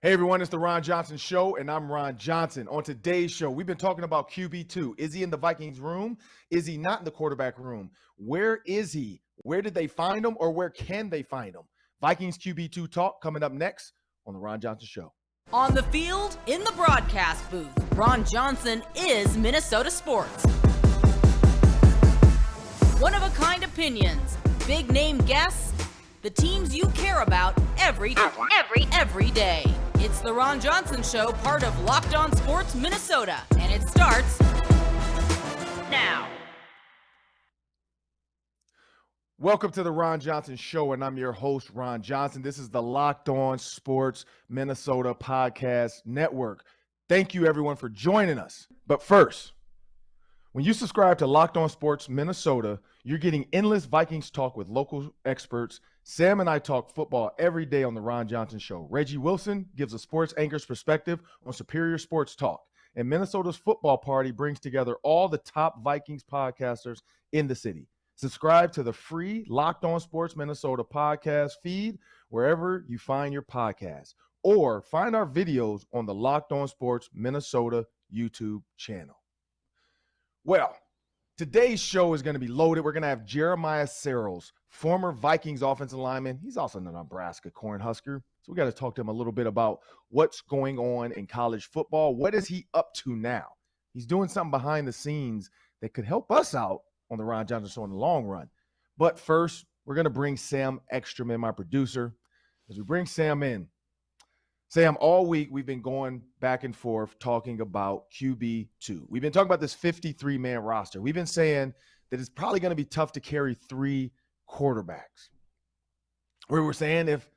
Hey everyone, it's the Ron Johnson Show, and I'm Ron Johnson. On today's show, we've been talking about QB2. Is he in the Vikings room? Is he not in the quarterback room? Where is he? Where did they find him, or where can they find him? Vikings QB2 talk coming up next on the Ron Johnson Show. On the field, in the broadcast booth, Ron Johnson is Minnesota sports. One-of-a-kind opinions, big-name guests, the teams you care about every day. It's the Ron Johnson Show, part of Locked On Sports Minnesota, and it starts now. Welcome to the Ron Johnson Show, and I'm your host, Ron Johnson. This is the Locked On Sports Minnesota Podcast Network. Thank you, everyone, for joining us. But first, when you subscribe to Locked On Sports Minnesota, you're getting endless Vikings talk with local experts. Sam and I talk football every day on the Ron Johnson Show. Reggie Wilson gives a sports anchor's perspective on superior sports talk. And Minnesota's football party brings together all the top Vikings podcasters in the city. Subscribe to the free Locked On Sports Minnesota podcast feed wherever you find your podcasts, or find our videos on the Locked On Sports Minnesota YouTube channel. Well, today's show is going to be loaded. We're going to have Jeremiah Sirles, former Vikings offensive lineman. He's also a Nebraska Cornhusker. So we got to talk to him a little bit about what's going on in college football. What is he up to now? He's doing something behind the scenes that could help us out on the Ron Johnson Show in the long run. But first, we're going to bring Sam Ekstrom in, my producer. As we bring Sam in, Sam, all week we've been going back and forth talking about QB2. We've been talking about this 53-man roster. We've been saying that it's probably going to be tough to carry three quarterbacks. We were saying if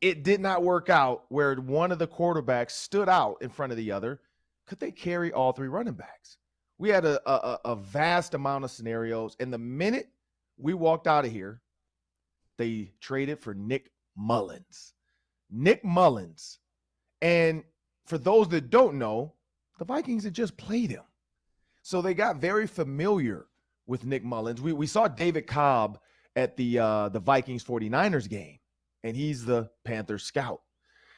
it did not work out where one of the quarterbacks stood out in front of the other, could they carry all three running backs? We had a vast amount of scenarios, and the minute we walked out of here, they traded for Nick Mullens. Nick Mullens. And for those that don't know, the Vikings had just played him. So they got very familiar with Nick Mullens. We saw David Cobb at the Vikings 49ers game, and he's the Panthers scout.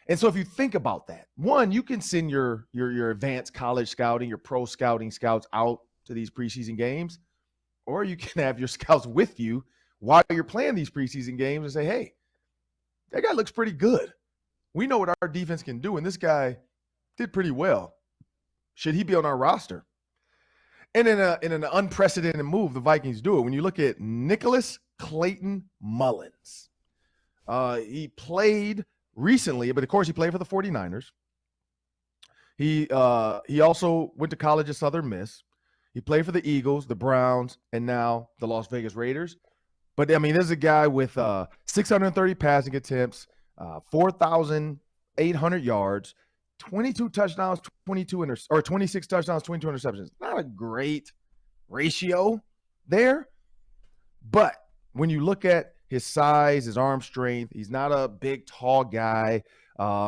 And so if you think about that, one, you can send your advanced college scouting, your pro scouting scouts out to these preseason games, or you can have your scouts with you while you're playing these preseason games and say, hey, that guy looks pretty good. We know what our defense can do, and this guy did pretty well. Should he be on our roster? And in an unprecedented move, the Vikings do it. When you look at Nicholas Clayton Mullens, he played recently, but of course he played for the 49ers. He also went to college at Southern Miss. He played for the Eagles, the Browns, and now the Las Vegas Raiders. But, I mean, there's a guy with 630 passing attempts, 4,800 yards, 22 touchdowns, 26 touchdowns, 22 interceptions. Not a great ratio there. But when you look at his size, his arm strength, he's not a big, tall guy.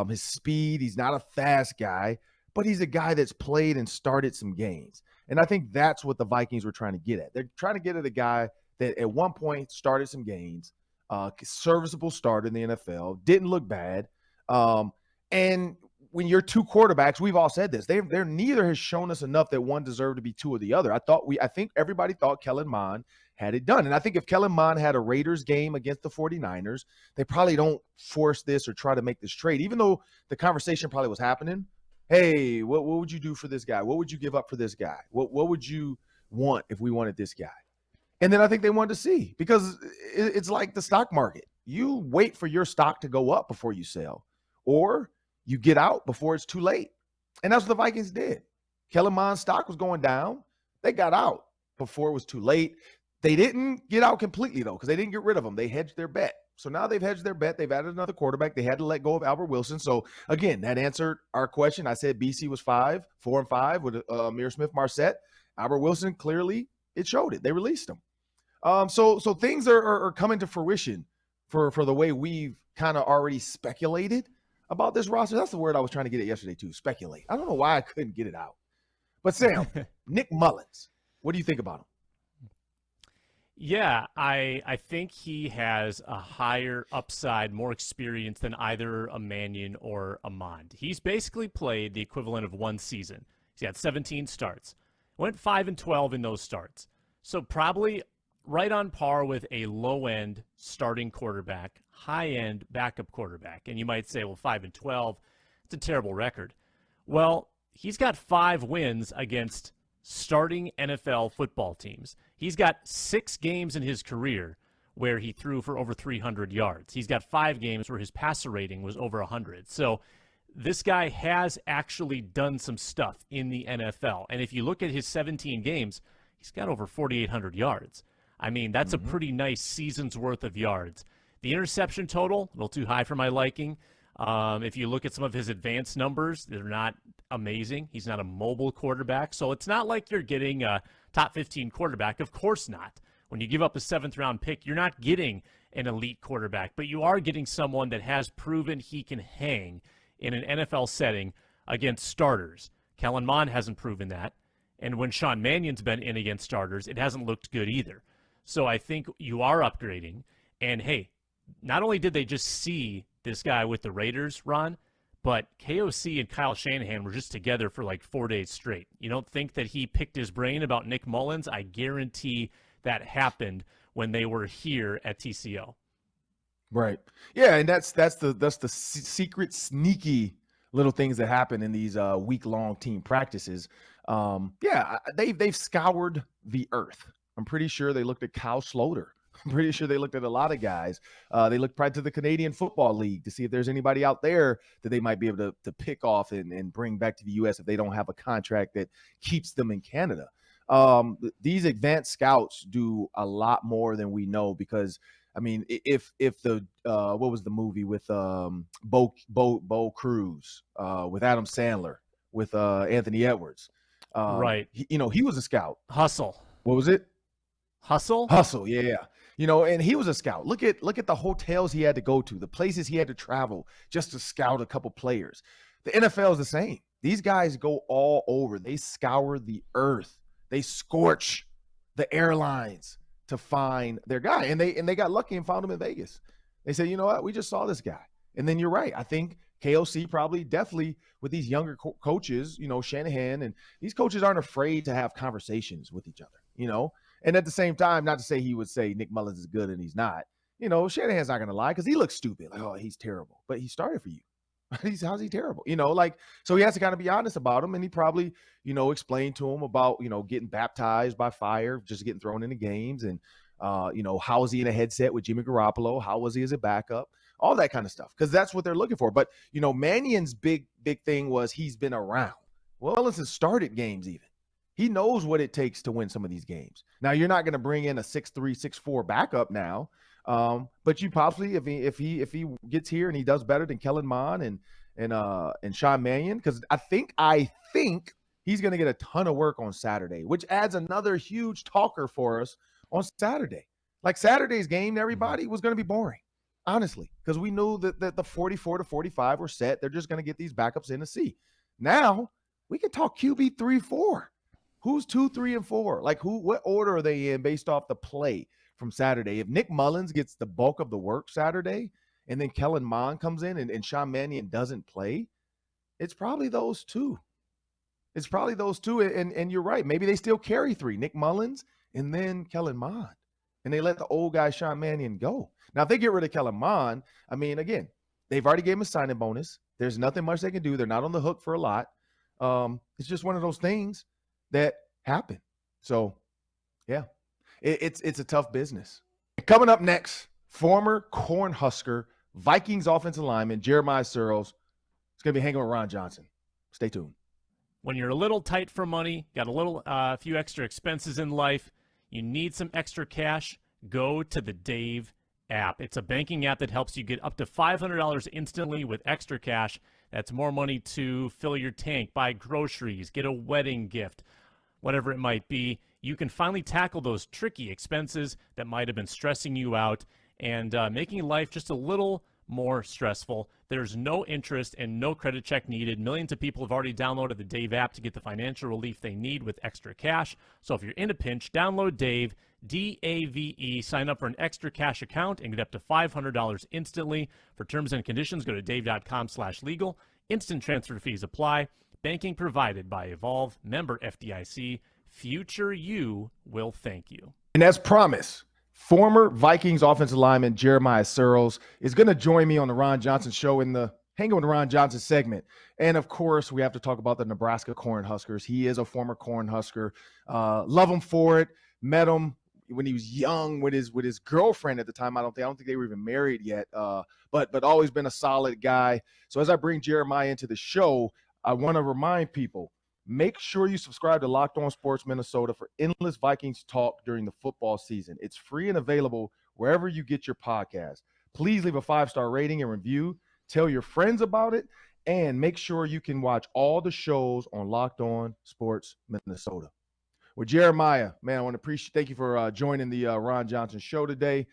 His speed, he's not a fast guy, but he's a guy that's played and started some games. And I think that's what the Vikings were trying to get at. They're trying to get at a guy that at one point started some games, serviceable starter in the NFL, didn't look bad. And when you're two quarterbacks, we've all said this, they're neither has shown us enough that one deserved to be two of the other. I think everybody thought Kellen Mond had it done. And I think if Kellen Mond had a Raiders game against the 49ers, they probably don't force this or try to make this trade, even though the conversation probably was happening. Hey, what would you do for this guy? What would you give up for this guy? What would you want if we wanted this guy? And then I think they wanted to see, because it's like the stock market. You wait for your stock to go up before you sell, or you get out before it's too late. And that's what the Vikings did. Kellen Mond's stock was going down. They got out before it was too late. They didn't get out completely, though, because they didn't get rid of him. They hedged their bet. So now they've hedged their bet. They've added another quarterback. They had to let go of Albert Wilson. So, again, that answered our question. I said BC was 4-5 with Amir Smith-Marset. Albert Wilson, clearly, it showed it. They released him. So things are coming to fruition for the way we've kind of already speculated about this roster. That's the word I was trying to get at yesterday, too, speculate. I don't know why I couldn't get it out. But, Sam, Nick Mullens, what do you think about him? Yeah, I think he has a higher upside, more experience than either a Mannion or a Mond. He's basically played the equivalent of one season. He's got 17 starts. Went 5-12 in those starts. So probably right on par with a low-end starting quarterback, high-end backup quarterback. And you might say, well, 5-12, it's a terrible record. Well, he's got 5 wins against starting NFL football teams. He's got 6 games in his career where he threw for over 300 yards. He's got 5 games where his passer rating was over 100. So this guy has actually done some stuff in the NFL. And if you look at his 17 games, he's got over 4,800 yards. I mean, that's a pretty nice season's worth of yards. The interception total, a little too high for my liking. If you look at some of his advanced numbers, they're not amazing. He's not a mobile quarterback. So it's not like you're getting a top 15 quarterback. Of course not. When you give up a 7th-round pick, you're not getting an elite quarterback, but you are getting someone that has proven he can hang in an NFL setting against starters. Kellen Mond hasn't proven that. And when Sean Mannion's been in against starters, it hasn't looked good either. So I think you are upgrading. And, hey, not only did they just see this guy with the Raiders, Ron, but KOC and Kyle Shanahan were just together for like 4 days straight. You don't think that he picked his brain about Nick Mullens? I guarantee that happened when they were here at TCO. Right. Yeah, and that's the secret, sneaky little things that happen in these week-long team practices. They've scoured the earth. I'm pretty sure they looked at Kyle Sloter. I'm pretty sure they looked at a lot of guys. They looked probably to the Canadian Football League to see if there's anybody out there that they might be able to pick off and bring back to the U.S. if they don't have a contract that keeps them in Canada. These advanced scouts do a lot more than we know because, I mean, if the what was the movie with Bo Cruz with Adam Sandler with Anthony Edwards? Right. He was a scout. Hustle. What was it? Hustle? Hustle, yeah. And he was a scout. Look at the hotels he had to go to, the places he had to travel just to scout a couple players. The NFL is the same. These guys go all over. They scour the earth. They scorch the airlines to find their guy. And they got lucky and found him in Vegas. They said, you know what? We just saw this guy. And then you're right. I think KOC probably definitely with these younger coaches, Shanahan, and these coaches aren't afraid to have conversations with each other, And at the same time, not to say he would say Nick Mullens is good and he's not. Shanahan's not going to lie because he looks stupid. Like, oh, he's terrible. But he started for you. How's he terrible? So he has to kind of be honest about him. And he probably, explained to him about, getting baptized by fire, just getting thrown into games. And, how was he in a headset with Jimmy Garoppolo? How was he as a backup? All that kind of stuff. Because that's what they're looking for. But, Mannion's big thing was he's been around. Well, Mullens has started games even. He knows what it takes to win some of these games. Now, you're not going to bring in a 6'3", 6'4" backup now, but you possibly, if he gets here and he does better than Kellen Mond and Sean Mannion, because I think he's going to get a ton of work on Saturday, which adds another huge talker for us on Saturday. Like Saturday's game, everybody was going to be boring, honestly, because we knew that the 44 to 45 were set. They're just going to get these backups in to see. Now we can talk QB 3-4. Who's 2, 3, and 4? Like what order are they in based off the play from Saturday? If Nick Mullens gets the bulk of the work Saturday and then Kellen Mond comes in and Sean Mannion doesn't play, it's probably those two. And you're right. Maybe they still carry 3, Nick Mullens and then Kellen Mond. And they let the old guy Sean Mannion go. Now, if they get rid of Kellen Mond, I mean, again, they've already gave him a signing bonus. There's nothing much they can do. They're not on the hook for a lot. It's just one of those things that happen. So, yeah, it's a tough business. Coming up next, former Cornhusker Vikings offensive lineman Jeremiah Sirles is going to be hanging with Ron Johnson. Stay tuned. When you're a little tight for money, got a few extra expenses in life, you need some extra cash, go to the Dave app. It's a banking app that helps you get up to $500 instantly with extra cash. That's more money to fill your tank, buy groceries, get a wedding gift, whatever it might be. You can finally tackle those tricky expenses that might have been stressing you out and making life just a little more stressful. There's no interest and no credit check needed. Millions of people have already downloaded the Dave app to get the financial relief they need with extra cash. So if you're in a pinch, download Dave, DAVE. Sign up for an extra cash account and get up to $500 instantly. For terms and conditions, go to dave.com/legal. Instant transfer fees apply. Banking provided by Evolve, member FDIC. Future you will thank you. And as promised, former Vikings offensive lineman Jeremiah Sirles is going to join me on the Ron Johnson Show in the Hanging with Ron Johnson segment. And of course, we have to talk about the Nebraska Cornhuskers. He is a former Cornhusker. Love him for it. Met him when he was young with his girlfriend at the time. I don't think they were even married yet. But always been a solid guy. So as I bring Jeremiah into the show, I want to remind people, make sure you subscribe to Locked On Sports Minnesota for endless Vikings talk during the football season. It's free and available wherever you get your podcast. Please leave a 5-star rating and review. Tell your friends about it, and make sure you can watch all the shows on Locked On Sports Minnesota. Well, Jeremiah, man, I want to thank you for joining the Ron Johnson Show today.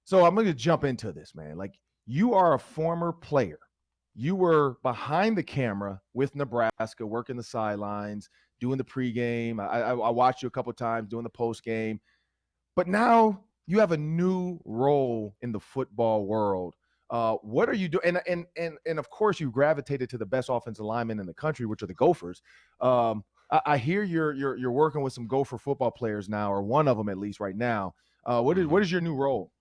So I'm going to jump into this, man. Like, you are a former player. You were behind the camera with Nebraska, working the sidelines, doing the pregame. I watched you a couple of times doing the postgame. But now you have a new role in the football world. What are you doing? And of course, you gravitated to the best offensive linemen in the country, which are the Gophers. I hear you're working with some Gopher football players now, or one of them at least right now. What is your new role?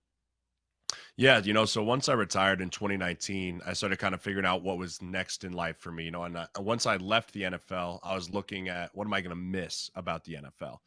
Yeah, so once I retired in 2019, I started kind of figuring out what was next in life for me. And once I left the NFL, I was looking at what am I going to miss about the NFL.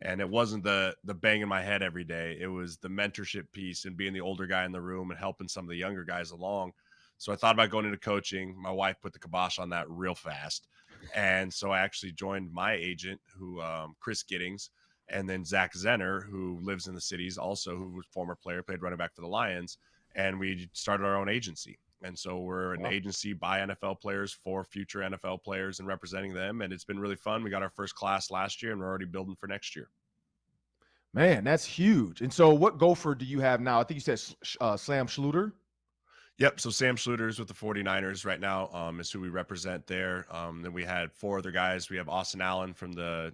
And it wasn't the bang in my head every day. It was the mentorship piece and being the older guy in the room and helping some of the younger guys along. So I thought about going into coaching. My wife put the kibosh on that real fast. And so I actually joined my agent, who Chris Giddings, and then Zach Zenner, who lives in the cities also, who was a former player, played running back for the Lions. And we started our own agency. And so we're an agency by NFL players for future NFL players and representing them. And it's been really fun. We got our first class last year, and we're already building for next year. Man, that's huge. And so what Gopher do you have now? I think you said Sam Schluter. Yep. So Sam Schluter's with the 49ers right now is who we represent there. Then we had 4 other guys. We have Austin Allen from the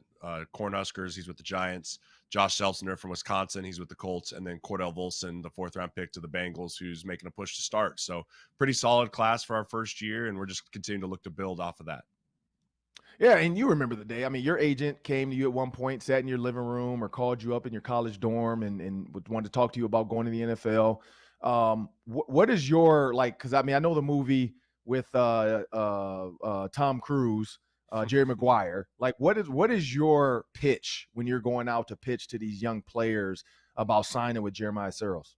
Cornhuskers. He's with the Giants. Josh Seltzner from Wisconsin. He's with the Colts. And then Cordell Volson, the 4th-round pick to the Bengals, who's making a push to start. So pretty solid class for our first year, and we're just continuing to look to build off of that. Yeah, and you remember the day. I mean, your agent came to you at one point, sat in your living room or called you up in your college dorm and wanted to talk to you about going to the NFL. What is your, like, because I mean, I know the movie with Tom Cruise, Jerry Maguire. Like, what is your pitch when you're going out to pitch to these young players about signing with Jeremiah Sirles?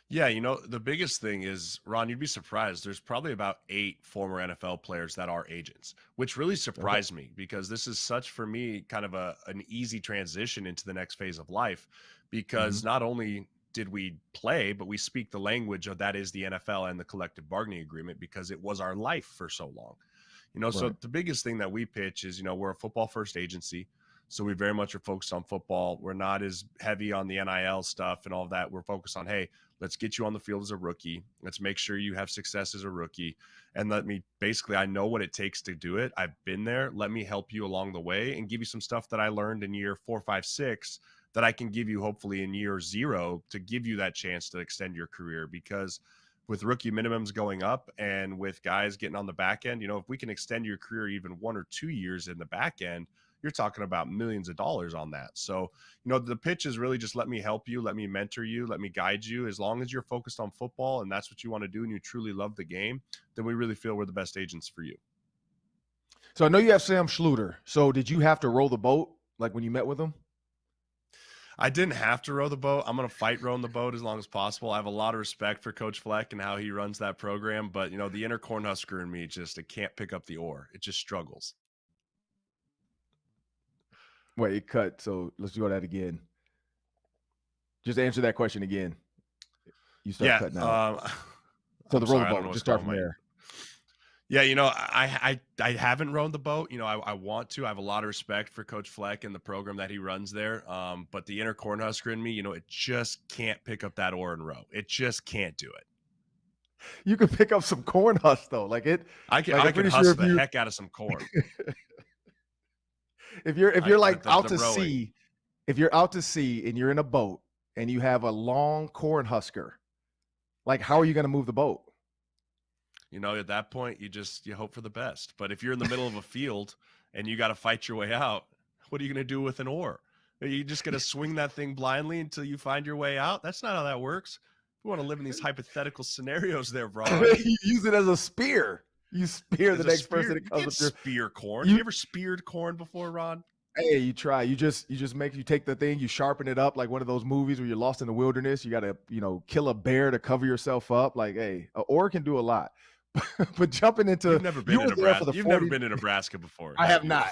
Yeah, the biggest thing is, Ron, you'd be surprised. There's probably about 8 former NFL players that are agents, which really surprised me because this is such, for me, kind of an easy transition into the next phase of life because not only did we play, but we speak the language of that is the NFL and the collective bargaining agreement because it was our life for so long. So the biggest thing that we pitch is, we're a football first agency. So we very much are focused on football. We're not as heavy on the NIL stuff and all of that. We're focused on, hey, let's get you on the field as a rookie. Let's make sure you have success as a rookie. And I know what it takes to do it. I've been there. Let me help you along the way and give you some stuff that I learned in year 4, 5, 6 that I can give you hopefully in year 0 to give you that chance to extend your career. Because with rookie minimums going up and with guys getting on the back end, if we can extend your career even 1 or 2 years in the back end, you're talking about millions of dollars on that. So, the pitch is really just let me help you, let me mentor you, let me guide you. As long as you're focused on football and that's what you want to do and you truly love the game, then we really feel we're the best agents for you. So I know you have Sam Schluter. So did you have to row the boat like when you met with him? I didn't have to row the boat. I'm going to fight rowing the boat as long as possible. I have a lot of respect for Coach Fleck and how he runs that program. But, the inner Cornhusker in me it can't pick up the oar. It just struggles. Wait, it cut. So let's do that again. Just answer that question again. You start cutting out. So the row the boat. Just start from there. Yeah, I haven't rowed the boat. I want to. I have a lot of respect for Coach Fleck and the program that he runs there. But the inner Cornhusker in me, it just can't pick up that oar and row. It just can't do it. You can pick up some corn husk though. I can hustle the heck out of some corn. If you're like out to sea, if you're out to sea and you're in a boat and you have a long Cornhusker, like how are you going to move the boat? At that point, you hope for the best. But if you're in the middle of a field and you got to fight your way out, what are you going to do with an oar? Are you just going to swing that thing blindly until you find your way out? That's not how that works. You want to live in these hypothetical scenarios there, Ron. You use it as a spear. You spear the next person that comes up. Spear corn. You ever speared corn before, Ron? Hey, you try. You take the thing, you sharpen it up like one of those movies where you're lost in the wilderness. You got to, kill a bear to cover yourself up. Like, hey, an oar can do a lot. But jumping into You've never been to Nebraska before. I have not.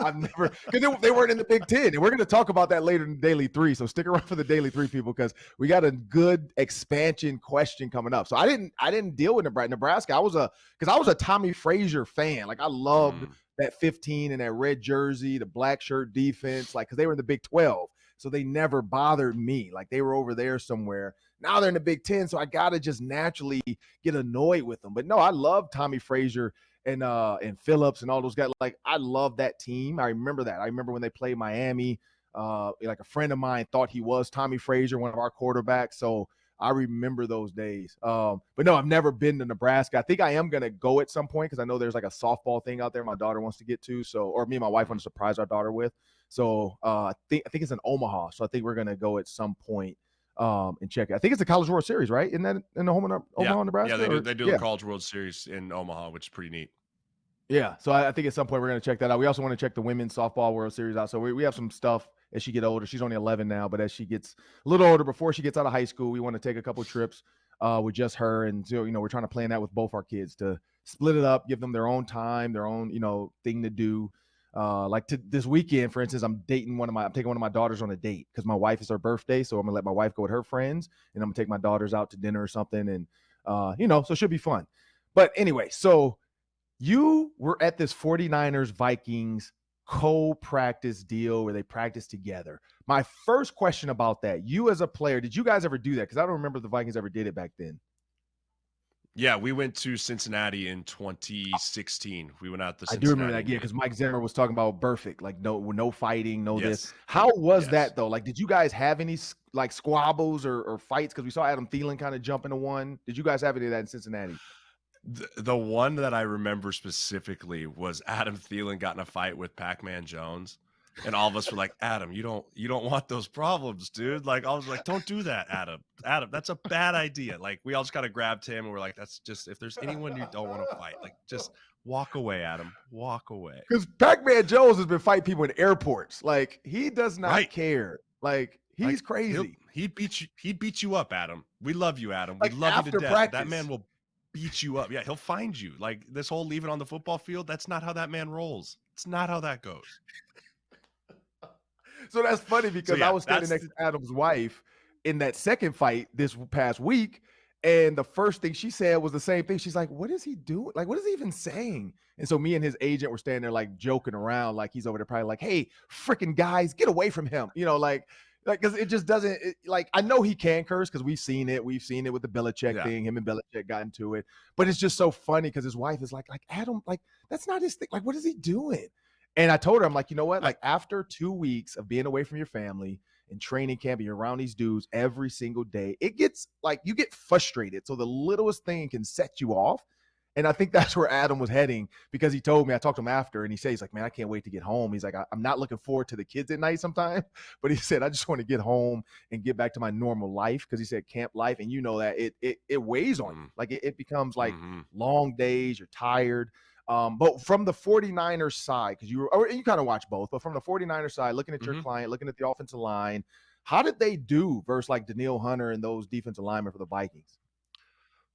I've never, because they weren't in the Big Ten, and we're going to talk about that later in Daily 3. So stick around for the Daily 3, people, because we got a good expansion question coming up. So I didn't deal with Nebraska. I was a Tommy Frazier fan. Like I loved that 15 and that red jersey, the black shirt defense, like because they were in the Big 12. So they never bothered me. Like they were over there somewhere. Now they're in the Big 10, so I gotta just naturally get annoyed with them. But no, I love Tommy Frazier and Phillips and all those guys. Like I love that team. I remember that. I remember when they played Miami. Like a friend of mine thought he was Tommy Frazier, one of our quarterbacks. So I remember those days. But no, I've never been to Nebraska. I think I am gonna go at some point because I know there's like a softball thing out there my daughter wants to get to. So, or me and my wife want to surprise our daughter with. So I think it's in Omaha. So I think we're gonna go at some point and check it. I think it's the College World Series, right? Isn't that in the Omaha, Nebraska? Yeah, they do the College World Series in Omaha, which is pretty neat. Yeah, so I think at some point we're going to check that out. We also want to check the Women's Softball World Series out. So we have some stuff as she get older. She's only 11 now, but as she gets a little older, before she gets out of high school, we want to take a couple trips with just her. And so, we're trying to plan that with both our kids to split it up, give them their own time, their own, thing to do. Like this weekend, for instance, I'm taking one of my daughters on a date because my wife is her birthday. So I'm gonna let my wife go with her friends and I'm gonna take my daughters out to dinner or something. And, so it should be fun. But anyway, so you were at this 49ers Vikings co-practice deal where they practice together. My first question about that, you as a player, did you guys ever do that? Because I don't remember if the Vikings ever did it back then. Yeah, we went to Cincinnati in 2016. We went out to Cincinnati. I do remember that, yeah, because Mike Zimmer was talking about perfect, like no fighting, no this. How was that, though? Like, did you guys have any, like, squabbles or fights? Because we saw Adam Thielen kind of jump into one. Did you guys have any of that in Cincinnati? The one that I remember specifically was Adam Thielen got in a fight with Pac-Man Jones. And all of us were like, Adam, you don't want those problems, dude. Like, I was like, don't do that, Adam. Adam, that's a bad idea. Like, we all just kind of grabbed him and we're like, that's just, if there's anyone you don't want to fight, like, just walk away, Adam. Walk away. Because Pac-Man Jones has been fighting people in airports. Like, he does not care. Like, he's crazy. He'd beat you up, Adam. We love you, Adam. We like love you to death. Practice. That man will beat you up. Yeah, he'll find you. Like, this whole leaving on the football field, that's not how that man rolls. It's not how that goes. So that's funny because I was standing next to Adam's wife in that second fight this past week. And the first thing she said was the same thing. She's like, what is he doing? Like, what is he even saying? And so me and his agent were standing there like joking around. Like he's over there probably like, hey, freaking guys, get away from him. Like, because it just doesn't like, I know he can curse because we've seen it. We've seen it with the Belichick thing. Him and Belichick got into it. But it's just so funny because his wife is like Adam, like, that's not his thing. Like, what is he doing? And I told her, I'm like, you know what? Like after 2 weeks of being away from your family and training camp, and you're around these dudes every single day, it gets like you get frustrated. So the littlest thing can set you off. And I think that's where Adam was heading because he told me, I talked to him after and he says, he's like, man, I can't wait to get home. He's like, I'm not looking forward to the kids at night sometimes, but he said, I just want to get home and get back to my normal life. Cause he said camp life. And you know that it weighs on you. Like it becomes like long days, you're tired. But from the 49ers side, because you kind of watch both, but from the 49ers side, looking at your client, looking at the offensive line, how did they do versus like Danielle Hunter and those defensive linemen for the Vikings?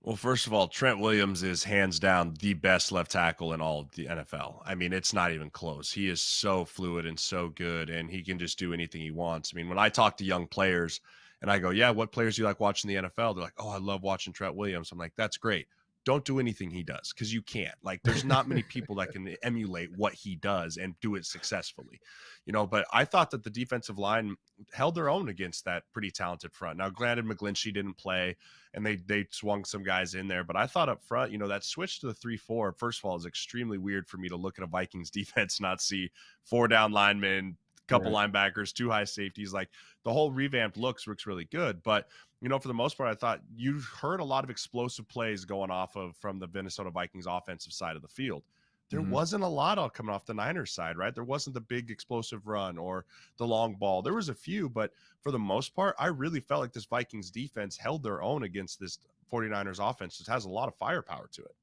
Well, first of all, Trent Williams is hands down the best left tackle in all of the NFL. I mean, it's not even close. He is so fluid and so good, and he can just do anything he wants. I mean, when I talk to young players and I go, yeah, what players do you like watching the NFL? They're like, oh, I love watching Trent Williams. I'm like, that's great. Don't do anything he does because you can't. Like, there's not many people that can emulate what he does and do it successfully, But I thought that the defensive line held their own against that pretty talented front. Now, granted, McGlinchey didn't play, and they swung some guys in there. But I thought up front, that switch to the 3-4, first of all, is extremely weird for me to look at a Vikings defense, not see 4 down linemen, couple linebackers, 2 high safeties. Like the whole revamped looks really good. But, for the most part, I thought you heard a lot of explosive plays going off of from the Minnesota Vikings offensive side of the field. There wasn't a lot all coming off the Niners side, right? There wasn't the big explosive run or the long ball. There was a few, but for the most part, I really felt like this Vikings defense held their own against this 49ers offense. It has a lot of firepower to it.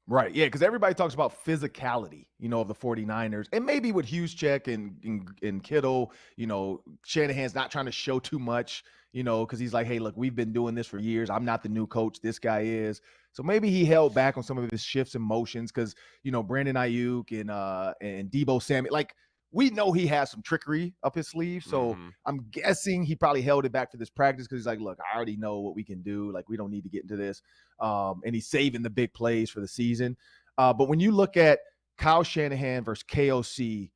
Right. Yeah. Because everybody talks about physicality, of the 49ers. And maybe with Juszczyk and Kittle, Shanahan's not trying to show too much, because he's like, hey, look, we've been doing this for years. I'm not the new coach. This guy is. So maybe he held back on some of his shifts and motions because, Brandon Ayuk and Deebo Samuel, like, we know he has some trickery up his sleeve. So I'm guessing he probably held it back for this practice because he's like, look, I already know what we can do. Like, we don't need to get into this. And he's saving the big plays for the season. But when you look at Kyle Shanahan versus KOC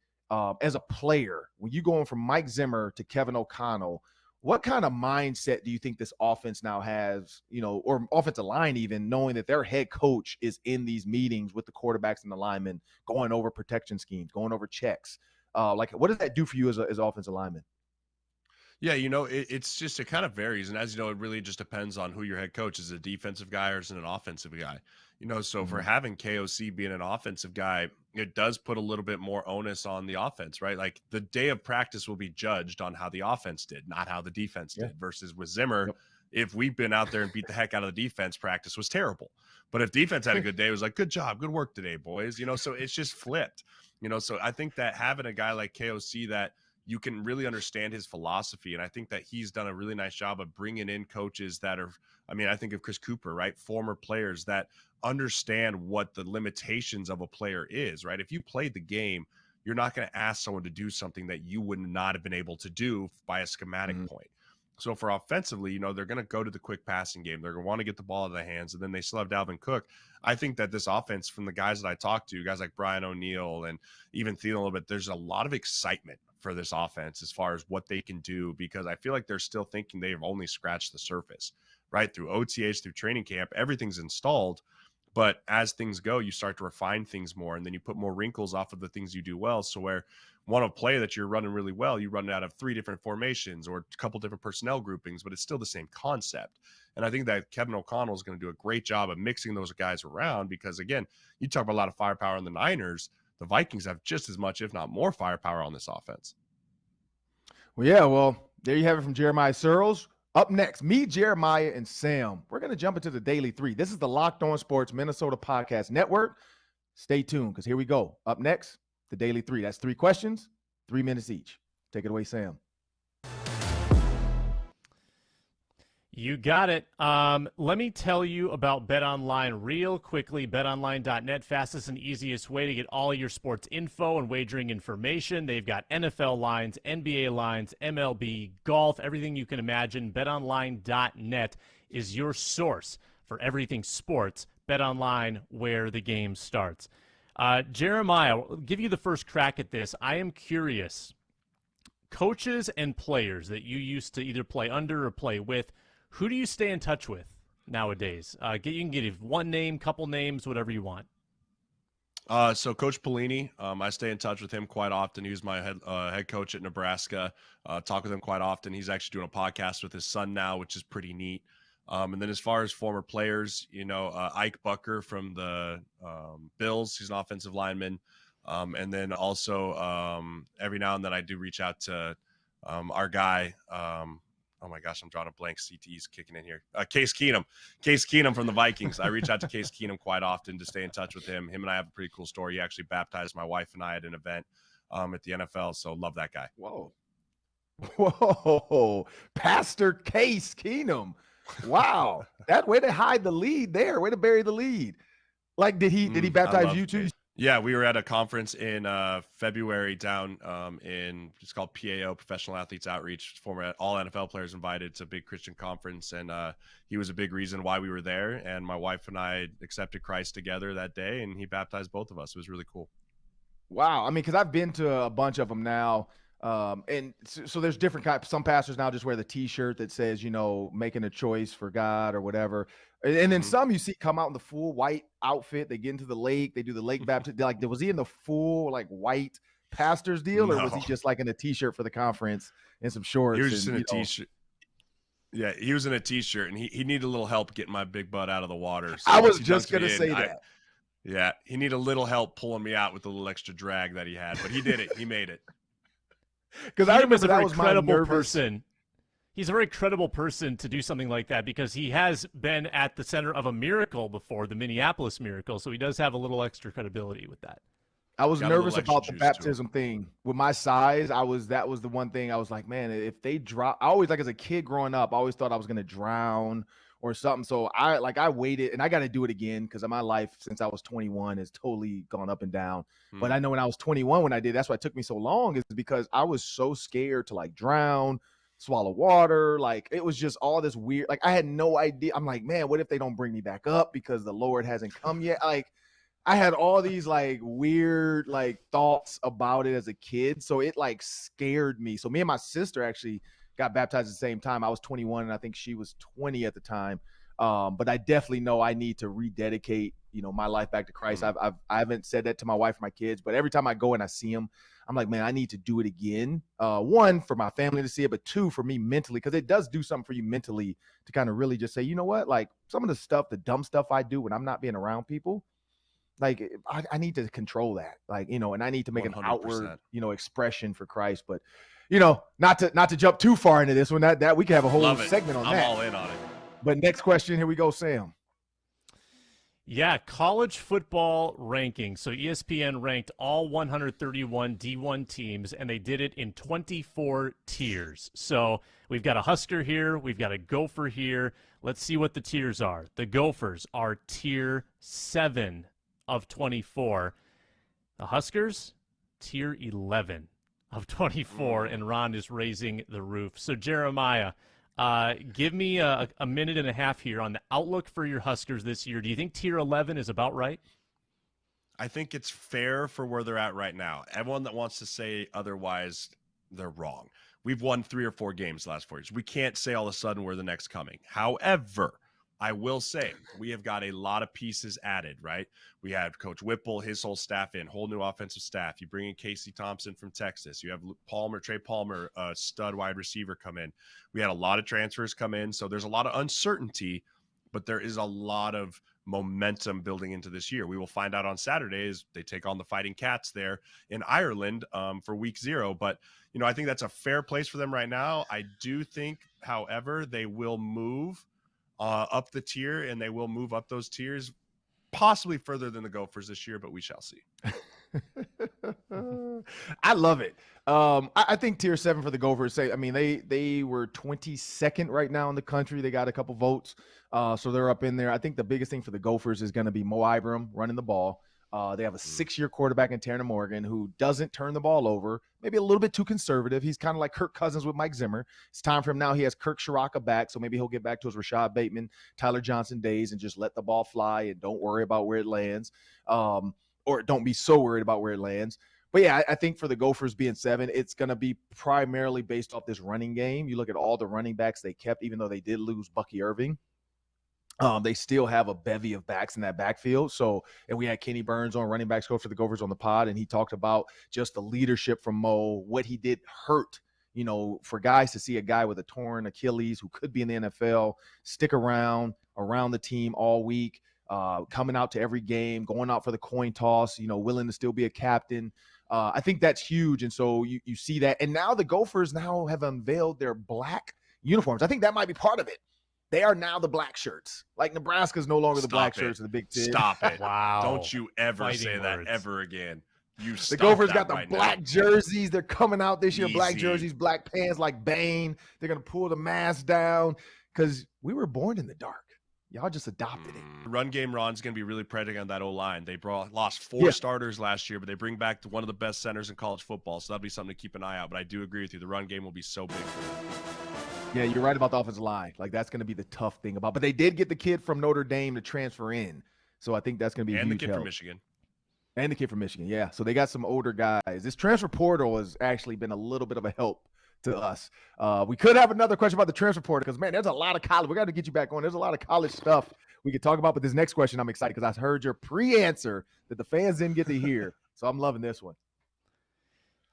as a player, when you're going from Mike Zimmer to Kevin O'Connell, what kind of mindset do you think this offense now has, or offensive line even, knowing that their head coach is in these meetings with the quarterbacks and the linemen, going over protection schemes, going over checks? What does that do for you as an offensive lineman? Yeah, it's just, it kind of varies. And as you know, it really just depends on who your head coach is, a defensive guy or is it an offensive guy. So for having KOC being an offensive guy, it does put a little bit more onus on the offense, right? Like the day of practice will be judged on how the offense did, not how the defense did. Versus with Zimmer, if we've been out there and beat the heck out of the defense, practice was terrible. But if defense had a good day, it was like, good job, good work today, boys. So it's just flipped. So I think that having a guy like KOC that you can really understand his philosophy. And I think that he's done a really nice job of bringing in coaches that are, I think of Chris Cooper, right? Former players that understand what the limitations of a player is, right? If you played the game, you're not going to ask someone to do something that you would not have been able to do by a schematic point. So for offensively, they're going to go to the quick passing game. They're going to want to get the ball out of their hands, and then they still have Dalvin Cook. I think that this offense, from the guys that I talked to, guys like Brian O'Neill and even Thielen a little bit, there's a lot of excitement for this offense as far as what they can do, because I feel like they're still thinking they've only scratched the surface, right? Through OTAs, through training camp, everything's installed. But as things go, you start to refine things more, and then you put more wrinkles off of the things you do well. So where one play that you're running really well, you run it out of 3 different formations or a couple different personnel groupings, but it's still the same concept. And I think that Kevin O'Connell is going to do a great job of mixing those guys around, because again, you talk about a lot of firepower in the Niners. The Vikings have just as much, if not more, firepower on this offense. Well, there you have it from Jeremiah Sirles. Up next, me, Jeremiah, and Sam. We're going to jump into the Daily 3. This is the Locked On Sports Minnesota Podcast Network. Stay tuned, because here we go. Up next, the Daily 3. That's 3 questions, 3 minutes each. Take it away, Sam. You got it. Let me tell you about BetOnline real quickly. BetOnline.net, fastest and easiest way to get all your sports info and wagering information. They've got NFL lines, NBA lines, MLB, golf, everything you can imagine. BetOnline.net is your source for everything sports. BetOnline, where the game starts. Jeremiah, I'll give you the first crack at this. I am curious. Coaches and players that you used to either play under or play with, who do you stay in touch with nowadays? You can give one name, couple names, whatever you want. So Coach Pelini, I stay in touch with him quite often. He was my head coach at Nebraska. Talk with him quite often. He's actually doing a podcast with his son now, which is pretty neat. And then as far as former players, Ike Bucker from the Bills, he's an offensive lineman. And then also every now and then I do reach out to our guy. Oh my gosh, I'm drawing a blank. CTE's kicking in here. Case Keenum from the Vikings. I reach out to Case Keenum quite often to stay in touch with him. Him and I have a pretty cool story. He actually baptized my wife and I at an event at the NFL. So love that guy. Whoa. Pastor Case Keenum. Wow. That way to hide the lead there. Way to bury the lead. Like, did he baptize you too? Case. Yeah, we were at a conference in February down it's called PAO, Professional Athletes Outreach. Former all NFL players invited. It's a big Christian conference, and he was a big reason why we were there. And my wife and I accepted Christ together that day, and he baptized both of us. It was really cool. Wow. I mean, because I've been to a bunch of them now. And so there's different kinds. Some pastors now just wear the T-shirt that says, making a choice for God or whatever. And then some you see come out in the full white outfit. They get into the lake. They do the lake baptism. Was he in the full white pastor's deal, or was he No. just like in a t-shirt for the conference and some shorts? He was just and, in a t-shirt. Yeah, he was in a t-shirt, and he needed a little help getting my big butt out of the water. So I was once he just dunked going me to in, say that. Yeah, he needed a little help pulling me out with the little extra drag that he had, but he did it. He made it. Because I remember a that very was my credible nervous person. He's a very credible person to do something like that because he has been at the center of a miracle before, the Minneapolis miracle. So he does have a little extra credibility with that. I was Got a little nervous extra about the juice to him. baptism thing. With my size, that was the one thing I was like, man, if they drop, I always, like as a kid growing up, I always thought I was going to drown or something. So I waited, and I got to do it again because my life since I was 21 has totally gone up and down. But I know when I was 21, when I did, that's why it took me so long, is because I was so scared to like drown, swallow water. Like it was just all this weird, like I had no idea. I'm like, man, what if they don't bring me back up because the Lord hasn't come yet? Like, I had all these like weird like thoughts about it as a kid. So it like scared me. So me and my sister actually got baptized at the same time. I was 21 and I think she was 20 at the time. But I definitely know I need to rededicate, my life back to Christ. I haven't said that to my wife or my kids, but every time I go and I see them, I'm like, man, I need to do it again. One, for my family to see it, but two, for me mentally, because it does do something for you mentally to kind of really just say, you know what, like some of the dumb stuff I do when I'm not being around people, like I need to control that, like, and I need to make 100%. an outward, expression for Christ. But, not to jump too far into this one, that we could have a whole segment on I'm that. all in on it. But next question, here we go, Sam. Yeah, college football rankings. So ESPN ranked all 131 D1 teams, and they did it in 24 tiers. So we've got a Husker here. We've got a Gopher here. Let's see what the tiers are. The Gophers are tier 7 of 24. The Huskers, tier 11 of 24, and Ron is raising the roof. So Jeremiah, give me a minute and a half here on the outlook for your Huskers this year. Do you think tier 11 is about right? I think it's fair for where they're at right now. Everyone that wants to say otherwise, they're wrong. We've won 3 or 4 games the last 4 years. We can't say all of a sudden we're the next coming. However, I will say we have got a lot of pieces added, right? We had Coach Whipple, his whole staff in, whole new offensive staff. You bring in Casey Thompson from Texas. You have Trey Palmer, a stud wide receiver, come in. We had a lot of transfers come in. So there's a lot of uncertainty, but there is a lot of momentum building into this year. We will find out on Saturday as they take on the Fighting Cats there in Ireland for week 0. But, I think that's a fair place for them right now. I do think, however, they will move up the tier, and they will move up those tiers possibly further than the Gophers this year, but we shall see. I love it. I think tier 7 for the Gophers. They were 22nd right now in the country. They got a couple votes, so they're up in there. I think the biggest thing for the Gophers is going to be Mo Ibram running the ball. They have a 6-year quarterback in Tanner Morgan who doesn't turn the ball over, maybe a little bit too conservative. He's kind of like Kirk Cousins with Mike Zimmer. It's time for him now. He has Kirk Shiraka back, so maybe he'll get back to his Rashad Bateman, Tyler Johnson days and just let the ball fly and don't worry about where it lands, or don't be so worried about where it lands. But yeah, I think for the Gophers being 7, it's going to be primarily based off this running game. You look at all the running backs they kept, even though they did lose Bucky Irving. They still have a bevy of backs in that backfield. So, and we had Kenny Burns on running backs coach for the Gophers on the pod, and he talked about just the leadership from Mo, what he did hurt, for guys to see a guy with a torn Achilles who could be in the NFL, stick around the team all week, coming out to every game, going out for the coin toss, willing to still be a captain. I think that's huge. And so you see that. And now the Gophers now have unveiled their black uniforms. I think that might be part of it. They are now the black shirts. Like Nebraska's no longer the black shirts of the Big Ten. Stop it. Wow. Don't you ever Fighting say words. that ever again. The Gophers got the black jerseys. They're coming out this year. Easy. Black jerseys, black pants like Bane. They're going to pull the mask down because we were born in the dark. Y'all just adopted it. Run game, Ron's going to be really predicated on that O-line. They lost 4 starters last year, but they bring back one of the best centers in college football, so that'll be something to keep an eye out. But I do agree with you. The run game will be so big for them. Yeah, you're right about the offensive line. Like, that's going to be the tough thing about. But they did get the kid from Notre Dame to transfer in, so I think that's going to be a huge help. And the kid from Michigan. And the kid from Michigan, yeah. So they got some older guys. This transfer portal has actually been a little bit of a help to us. We could have another question about the transfer portal because, man, there's a lot of college. We got to get you back on. There's a lot of college stuff we could talk about. But this next question, I'm excited because I heard your pre-answer that the fans didn't get to hear. So I'm loving this one.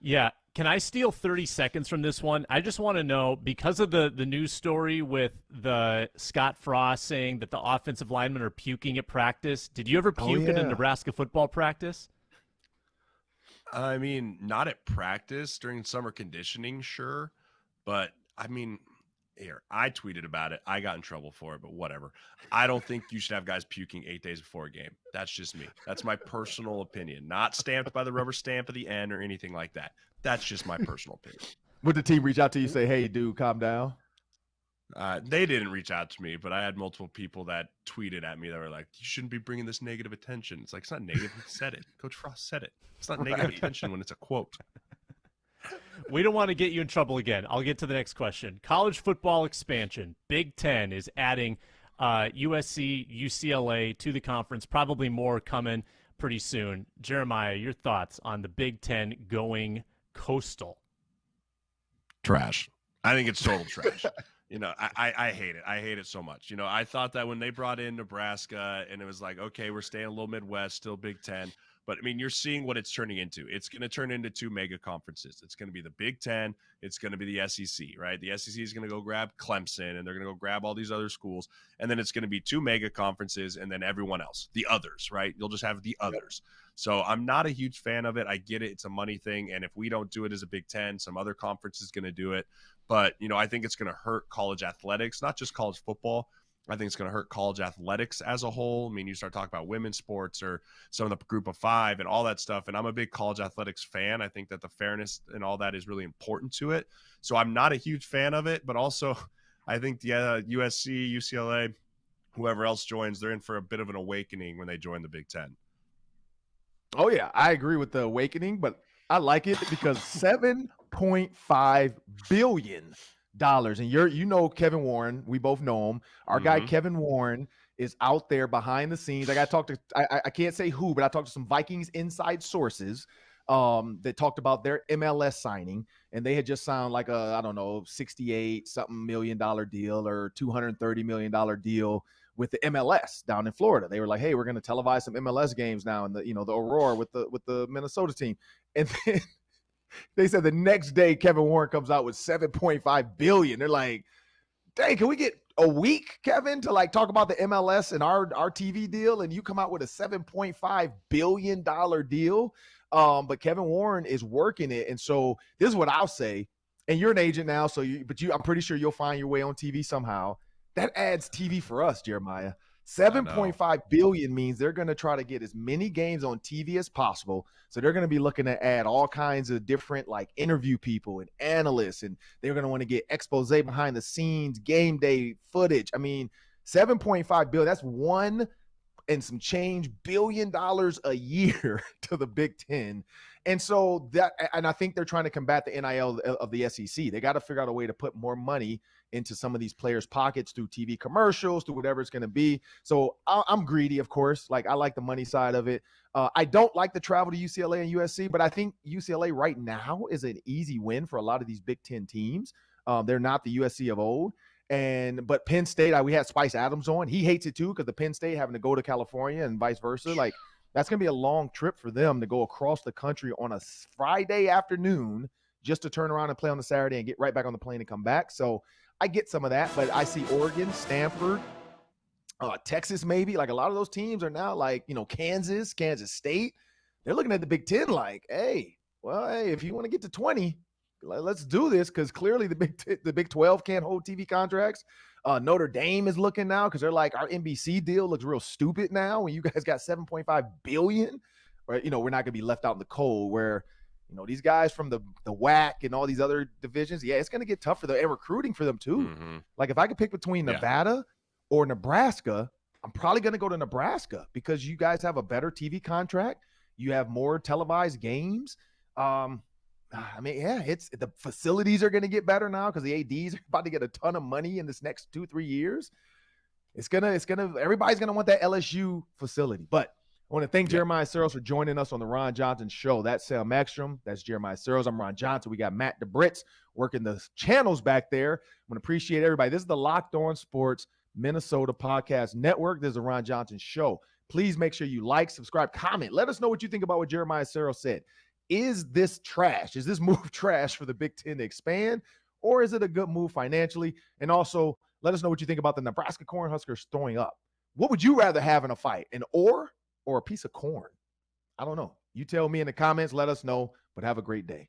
Yeah. Can I steal 30 seconds from this one? I just want to know, because of the news story with the Scott Frost saying that the offensive linemen are puking at practice, did you ever puke at a Nebraska football practice? I mean, not at practice during summer conditioning, sure. But I mean, here, I tweeted about it. I got in trouble for it, but whatever. I don't think you should have guys puking 8 days before a game. That's just me. That's my personal opinion, not stamped by the rubber stamp at the end or anything like that. That's just my personal opinion. Would the team reach out to you and say, hey, dude, calm down? They didn't reach out to me, but I had multiple people that tweeted at me that were like, you shouldn't be bringing this negative attention. It's like, it's not negative. He said it. Coach Frost said it. It's not negative attention when it's a quote. We don't want to get you in trouble again. I'll get to the next question. College football expansion. Big Ten is adding USC, UCLA to the conference. Probably more coming pretty soon. Jeremiah, your thoughts on the Big Ten going coastal? Trash. I think it's total trash. I hate it. I hate it so much. I thought that when they brought in Nebraska and it was like, okay, we're staying a little Midwest, still Big Ten. But, I mean, you're seeing what it's turning into. It's going to turn into 2 mega conferences. It's going to be the Big Ten. It's going to be the SEC, right? The SEC is going to go grab Clemson, and they're going to go grab all these other schools. And then it's going to be 2 mega conferences and then everyone else, the others, right? You'll just have the others. So I'm not a huge fan of it. I get it. It's a money thing. And if we don't do it as a Big Ten, some other conference is going to do it. But, I think it's going to hurt college athletics, not just college football. I think it's going to hurt college athletics as a whole. I mean, you start talking about women's sports or some of the group of 5 and all that stuff. And I'm a big college athletics fan. I think that the fairness and all that is really important to it. So I'm not a huge fan of it, but also I think the USC, UCLA, whoever else joins, they're in for a bit of an awakening when they join the Big Ten. Oh, yeah, I agree with the awakening, but I like it because $7.5 billion. And Kevin Warren, we both know him. Our guy Kevin Warren is out there behind the scenes. I got to talk to I can't say who, but I talked to some Vikings inside sources that talked about their MLS signing, and they had just signed like a, I don't know, $68-something million deal or $230 million deal with the MLS down in Florida. They were like, hey, we're going to televise some MLS games now in the the Aurora with the Minnesota team. And then they said the next day Kevin Warren comes out with $7.5 billion. They're like, dang, can we get a week, Kevin, to like talk about the MLS and our TV deal? And you come out with a $7.5 billion deal. But Kevin Warren is working it. And so this is what I'll say. And you're an agent now, so I'm pretty sure you'll find your way on TV somehow. That adds TV for us, Jeremiah. $7.5 billion means they're going to try to get as many games on TV as possible. So they're going to be looking to add all kinds of different like interview people and analysts, and they're going to want to get expose behind the scenes, game day footage. I mean, $7.5 billion, that's $1 and some change $billion a year to the Big Ten. And so I think they're trying to combat the NIL of the SEC. They got to figure out a way to put more money into some of these players' pockets through TV commercials, through whatever it's going to be. So I'm greedy, of course. Like, I like the money side of it. I don't like the travel to UCLA and USC, but I think UCLA right now is an easy win for a lot of these Big Ten teams. They're not the USC of old. But Penn State, we had Spice Adams on. He hates it too because the Penn State having to go to California and vice versa. Like, that's going to be a long trip for them to go across the country on a Friday afternoon just to turn around and play on the Saturday and get right back on the plane and come back. So I get some of that, but I see Oregon, Stanford, Texas maybe. Like, a lot of those teams are now like, Kansas State. They're looking at the Big Ten like, hey, if you want to get to 20, let's do this, because clearly the Big 12 can't hold TV contracts. Notre Dame is looking now because they're like, our NBC deal looks real stupid now when you guys got $7.5 billion. Right? We're not going to be left out in the cold where, these guys from the WAC and all these other divisions, it's going to get tough for them, and recruiting for them too. Mm-hmm. Like, if I could pick between Nevada or Nebraska, I'm probably going to go to Nebraska because you guys have a better TV contract. You have more televised games. It's the facilities are going to get better now because the ADs are about to get a ton of money in this next 2-3 years. Everybody's going to want that LSU facility. But I want to thank Jeremiah Sirles for joining us on the Ron Johnson Show. That's Sam Ekstrom. That's Jeremiah Sirles. I'm Ron Johnson. We got Matt DeBritz working the channels back there. I want to appreciate everybody. This is the Locked On Sports Minnesota Podcast Network. This is the Ron Johnson Show. Please make sure you like, subscribe, comment. Let us know what you think about what Jeremiah Sirles said. Is this trash? Is this move trash for the Big Ten to expand, or is it a good move financially? And also, let us know what you think about the Nebraska Cornhuskers throwing up. What would you rather have in a fight, an oar or a piece of corn? I don't know. You tell me in the comments. Let us know, but have a great day.